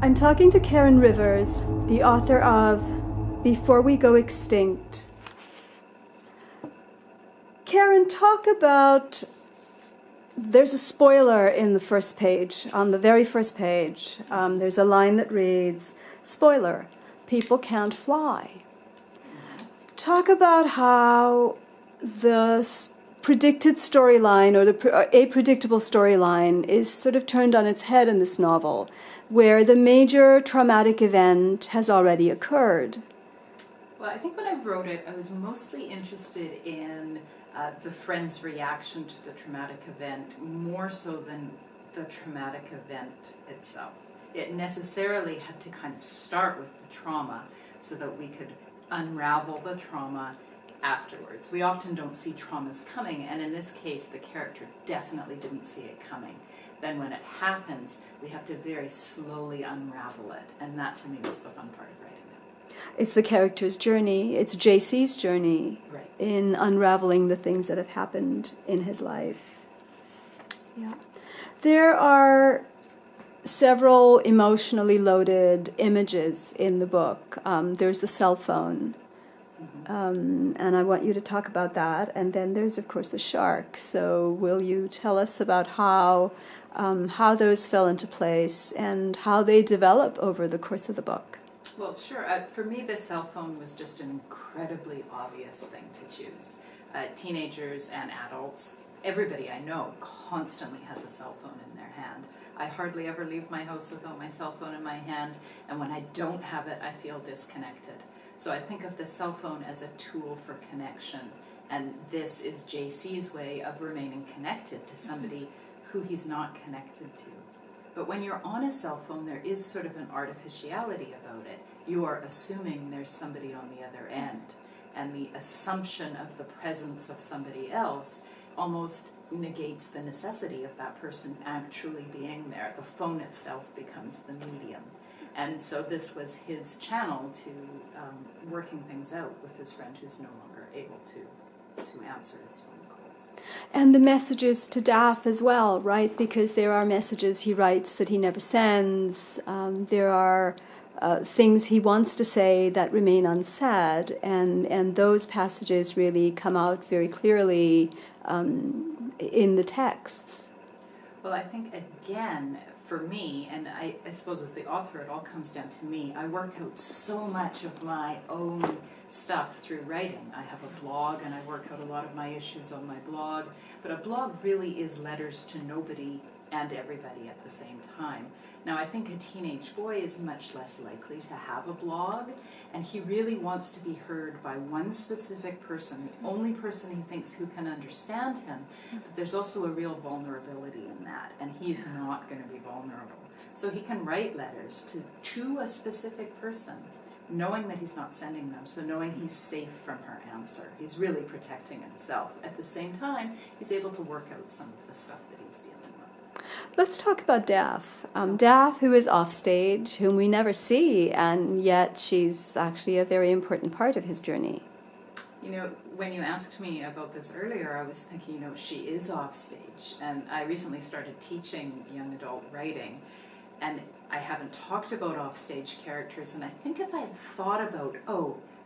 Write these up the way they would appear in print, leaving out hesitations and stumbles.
I'm talking to Karen Rivers, the author of Before We Go Extinct. Karen, talk about, there's a spoiler in the first page, on the very first page. There's a line that reads, spoiler, people can't fly. Talk about how the predicted storyline or a predictable storyline is sort of turned on its head in this novel, where the major traumatic event has already occurred. Well, I think when I wrote it, I was mostly interested in the friend's reaction to the traumatic event, more so than the traumatic event itself. It necessarily had to kind of start with the trauma so that we could unravel the trauma afterwards. We often don't see traumas coming, and in this case, the character definitely didn't see it coming. Then when it happens, we have to very slowly unravel it, and that to me was the fun part of writing it. It's the character's journey, it's JC's journey, right, in unraveling the things that have happened in his life. Yeah. There are several emotionally loaded images in the book. There's the cell phone. And I want you to talk about that. And then there's, of course, the shark. So will you tell us about how those fell into place and how they develop over the course of the book? Well, sure. For me, the cell phone was just an incredibly obvious thing to choose. Teenagers and adults, everybody I know constantly has a cell phone in their hand. I hardly ever leave my house without my cell phone in my hand, and when I don't have it, I feel disconnected. So I think of the cell phone as a tool for connection, and this is JC's way of remaining connected to somebody who he's not connected to. But when you're on a cell phone, there is sort of an artificiality about it. You are assuming there's somebody on the other end, and the assumption of the presence of somebody else almost negates the necessity of that person actually being there. The phone itself becomes the medium. And so this was his channel to working things out with his friend who's no longer able to answer his phone calls. And the messages to Daff as well, right? Because there are messages he writes that he never sends. There are things he wants to say that remain unsaid. And those passages really come out very clearly in the texts. Well, I think, again, for me, and I suppose as the author it all comes down to me, I work out so much of my own stuff through writing. I have a blog and I work out a lot of my issues on my blog, but a blog really is letters to nobody and everybody at the same time. Now I think a teenage boy is much less likely to have a blog, and he really wants to be heard by one specific person, the only person he thinks who can understand him, but there's also a real vulnerability in that, and he's not going to be vulnerable. So he can write letters to a specific person, knowing that he's not sending them, so knowing he's safe from her answer. He's really protecting himself. At the same time, he's able to work out some of the stuff that he's dealing with. Let's talk about Daff. Daff, who is offstage, whom we never see, and yet she's actually a very important part of his journey. You know, when you asked me about this earlier, I was thinking, you know, she is offstage, and I recently started teaching young adult writing, and I haven't talked about offstage characters, and I think if I had thought about,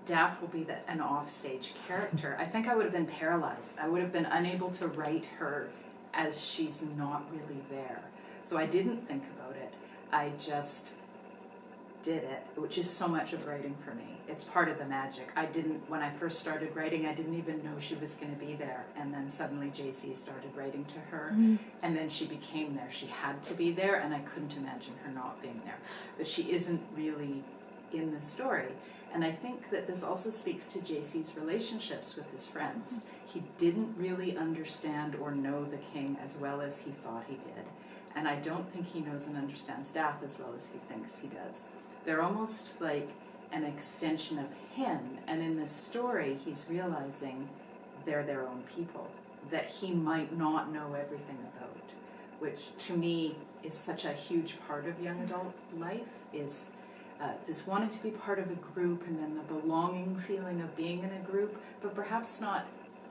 Daff will be an offstage character, I think I would have been paralyzed. I would have been unable to write her as she's not really there. So I didn't think about it. I just did it, which is so much of writing for me. It's part of the magic. When I first started writing, I didn't even know she was going to be there. And then suddenly JC started writing to her, and then she became there. She had to be there, and I couldn't imagine her not being there. But she isn't really in the story. And I think that this also speaks to JC's relationships with his friends. He didn't really understand or know the king as well as he thought he did. And I don't think he knows and understands Daff as well as he thinks he does. They're almost like an extension of him. And in this story, he's realizing they're their own people, that he might not know everything about, which to me is such a huge part of young adult life, is this wanting to be part of a group, and then the belonging feeling of being in a group, but perhaps not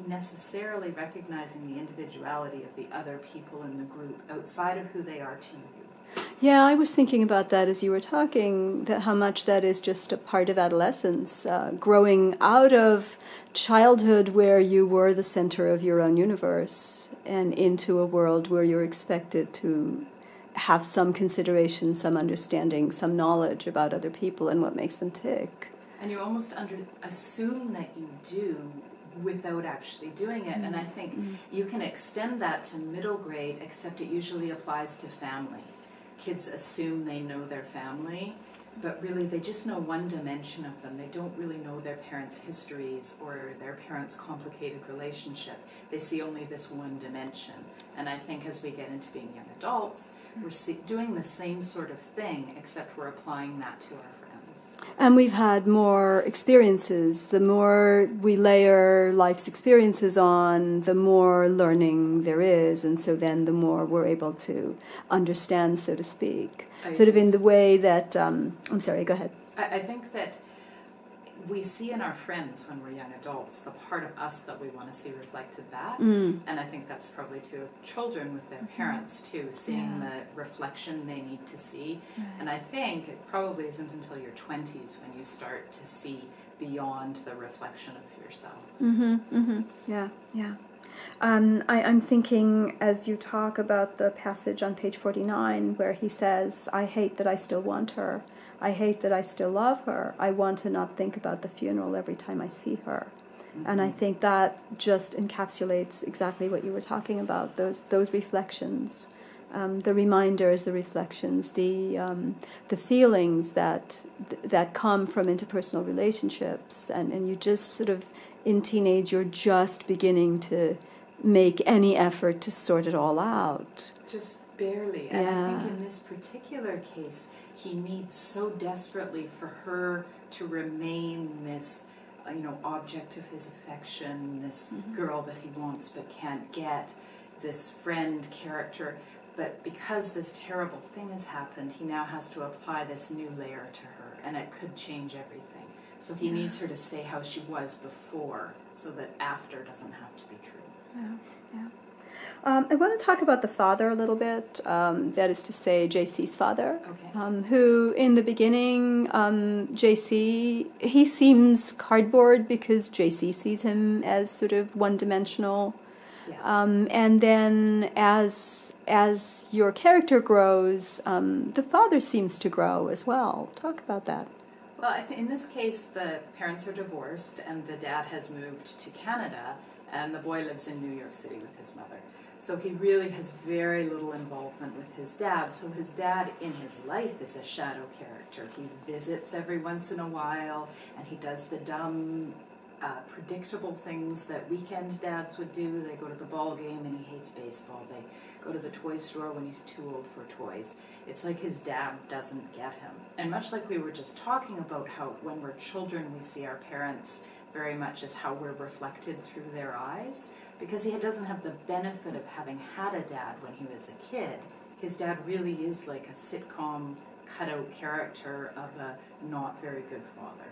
necessarily recognizing the individuality of the other people in the group outside of who they are to you. Yeah, I was thinking about that as you were talking, that how much that is just a part of adolescence, growing out of childhood where you were the center of your own universe and into a world where you're expected to have some consideration, some understanding, some knowledge about other people and what makes them tick. And you almost assume that you do without actually doing it. And I think you can extend that to middle grade, except it usually applies to family. Kids assume they know their family, but really they just know one dimension of them. They don't really know their parents' histories or their parents' complicated relationship. They see only this one dimension. And I think as we get into being young adults, we're doing the same sort of thing, except we're applying that to our friends. And we've had more experiences. The more we layer life's experiences on, the more learning there is. And so then the more we're able to understand, so to speak. Sort of in the way that, I'm sorry, go ahead. I think that we see in our friends when we're young adults the part of us that we want to see reflected back. And I think that's probably true of children with their parents too, seeing the reflection they need to see. And I think it probably isn't until your 20s when you start to see beyond the reflection of yourself. Yeah. I'm thinking as you talk about the passage on page 49 where he says, I hate that I still want her. I hate that I still love her. I want to not think about the funeral every time I see her. And I think that just encapsulates exactly what you were talking about, those reflections, the reminders, the reflections, the feelings that come from interpersonal relationships. And you just sort of, in teenage, you're just beginning to make any effort to sort it all out. Just barely. And I think in this particular case, he needs so desperately for her to remain this, object of his affection, this girl that he wants but can't get, this friend character. But because this terrible thing has happened, he now has to apply this new layer to her, and it could change everything. So he needs her to stay how she was before, so that after doesn't have to be true. Yeah. I want to talk about the father a little bit, that is to say JC's father, who in the beginning, JC, he seems cardboard because JC sees him as sort of one-dimensional. Yes. And then as your character grows, the father seems to grow as well. Talk about that. Well, I think in this case, the parents are divorced and the dad has moved to Canada and the boy lives in New York City with his mother. So he really has very little involvement with his dad. So his dad in his life is a shadow character. He visits every once in a while, and he does the dumb, predictable things that weekend dads would do. They go to the ball game and he hates baseball. They go to the toy store when he's too old for toys. It's like his dad doesn't get him. And much like we were just talking about how when we're children we see our parents very much as how we're reflected through their eyes, because he doesn't have the benefit of having had a dad when he was a kid. His dad really is like a sitcom cutout character of a not very good father.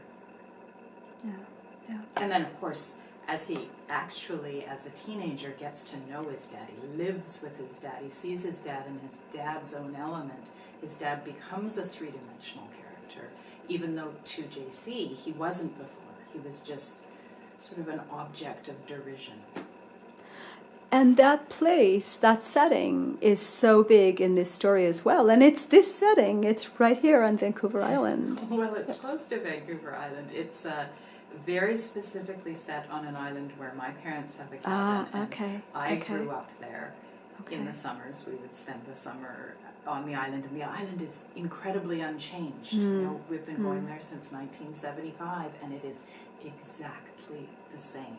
Yeah. And then of course, as he actually, as a teenager, gets to know his dad, he lives with his dad, he sees his dad in his dad's own element, his dad becomes a three-dimensional character, even though to JC he wasn't before. He was just sort of an object of derision. And that place, that setting, is so big in this story as well. And it's this setting, it's right here on Vancouver Island. Well, it's close to Vancouver Island. It's very specifically set on an island where my parents have a cabin. Okay. I grew up there. In the summers, we would spend the summer on the island, and the island is incredibly unchanged. We've been going there since 1975, and it is exactly the same.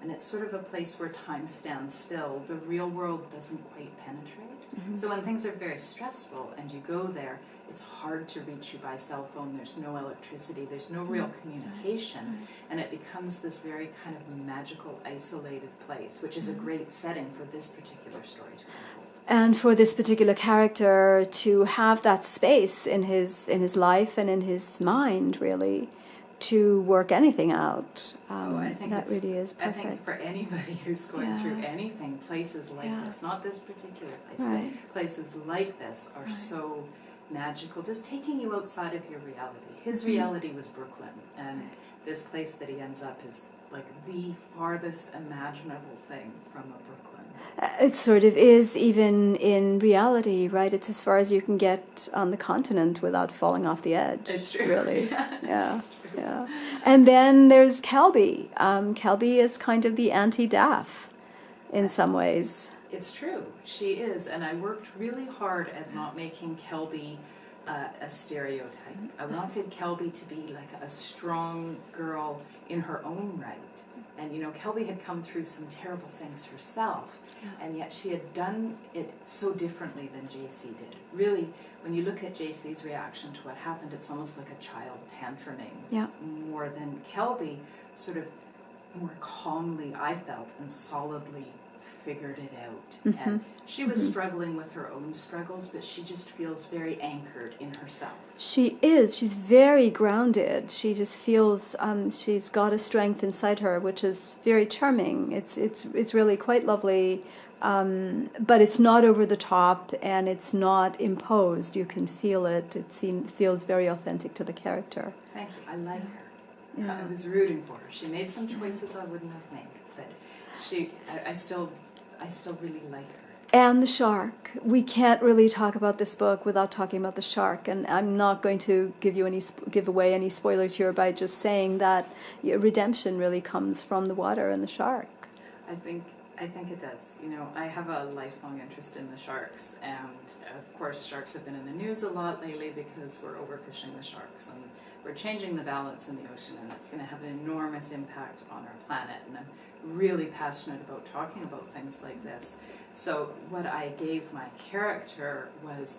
And it's sort of a place where time stands still. The real world doesn't quite penetrate. So when things are very stressful and you go there, it's hard to reach you by cell phone. There's no electricity. There's no real communication. And it becomes this very kind of magical, isolated place, which is a great setting for this particular story to unfold. And for this particular character to have that space in his life and in his mind, really, to work anything out. I think that really is perfect. I think for anybody who's going through anything, places like this, not this particular place, but places like this are so magical, just taking you outside of your reality. His reality was Brooklyn, and this place that he ends up is like the farthest imaginable thing from a Brooklyn. It sort of is, even in reality, right? It's as far as you can get on the continent without falling off the edge. It's true. Really. Yeah. It's true. Yeah. And then there's Kelby. Kelby is kind of the anti-Daff in some ways. It's true. She is. And I worked really hard at not making Kelby a stereotype. I wanted Kelby to be like a strong girl in her own right. And, you know, Kelby had come through some terrible things herself, and yet she had done it so differently than JC did. Really, when you look at JC's reaction to what happened, it's almost like a child tantruming, more than Kelby sort of more calmly, I felt, and solidly figured it out. And she was struggling with her own struggles, but she just feels very anchored in herself. She is. She's very grounded. She just feels she's got a strength inside her, which is very charming. It's really quite lovely, but it's not over the top and it's not imposed. You can feel it. It feels very authentic to the character. Thank you. I like her. Yeah. I was rooting for her. She made some choices I wouldn't have made, but I still really like her. And the shark. We can't really talk about this book without talking about the shark, and I'm not going to give away any spoilers here by just saying that redemption really comes from the water and the shark. I think it does. You know, I have a lifelong interest in the sharks, and of course sharks have been in the news a lot lately because we're overfishing the sharks and we're changing the balance in the ocean, and it's going to have an enormous impact on our planet. And I'm really passionate about talking about things like this. So what I gave my character was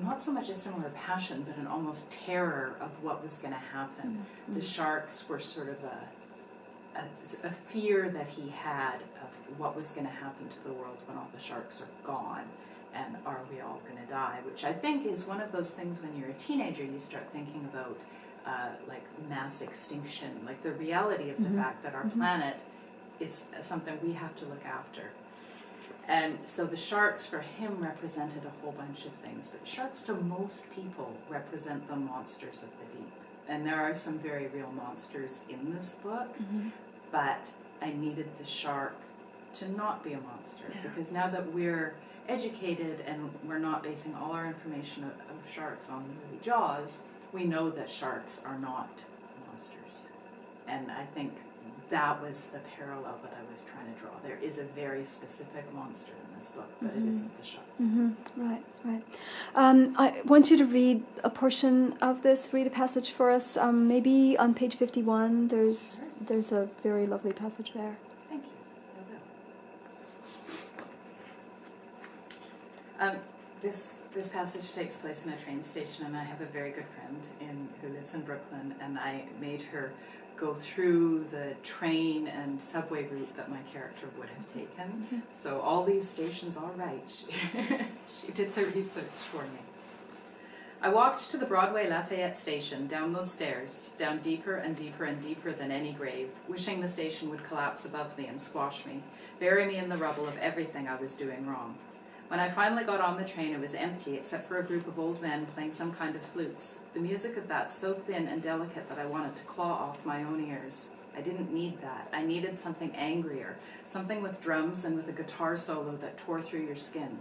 not so much a similar passion, but an almost terror of what was going to happen. The sharks were sort of a fear that he had of what was going to happen to the world when all the sharks are gone, and are we all going to die? Which I think is one of those things when you're a teenager you start thinking about like mass extinction, like the reality of the fact that our planet is something we have to look after. And so the sharks for him represented a whole bunch of things, but sharks to most people represent the monsters of the deep. And there are some very real monsters in this book, but I needed the shark to not be a monster, because now that we're educated and we're not basing all our information of sharks on the movie Jaws, we know that sharks are not monsters. And I think that was the parallel that I was trying to draw. There is a very specific monster in this book, but it isn't the shark. Right, right. I want you to read a portion of this, read a passage for us. Maybe on page 51, there's a very lovely passage there. Thank you. I will. This passage takes place in a train station, and I have a very good friend who lives in Brooklyn, and I made her go through the train and subway route that my character would have taken. So all these stations are right. She did the research for me. I walked to the Broadway Lafayette station, down those stairs, down deeper and deeper and deeper than any grave, wishing the station would collapse above me and squash me, bury me in the rubble of everything I was doing wrong. When I finally got on the train, it was empty except for a group of old men playing some kind of flutes, the music of that so thin and delicate that I wanted to claw off my own ears. I didn't need that. I needed something angrier, something with drums and with a guitar solo that tore through your skin.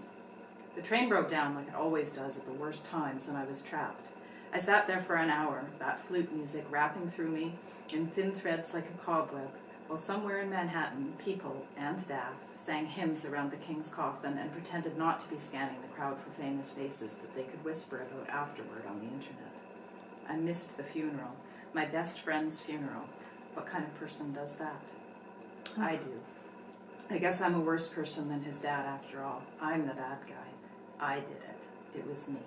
The train broke down like it always does at the worst times, and I was trapped. I sat there for an hour, that flute music wrapping through me in thin threads like a cobweb, while somewhere in Manhattan, people and Daff sang hymns around the king's coffin and pretended not to be scanning the crowd for famous faces that they could whisper about afterward on the internet. I missed the funeral, my best friend's funeral. What kind of person does that? I do. I guess I'm a worse person than his dad after all. I'm the bad guy. I did it. It was me.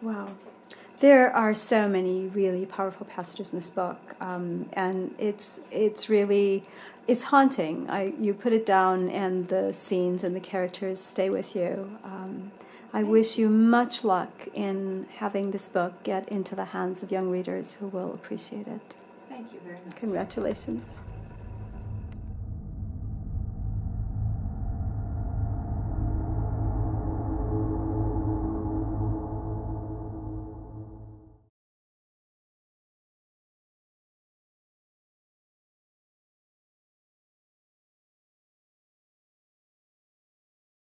Wow. There are so many really powerful passages in this book, and it's haunting. You put it down, and the scenes and the characters stay with you. I wish you much luck in having this book get into the hands of young readers who will appreciate it. Thank you very much. Congratulations.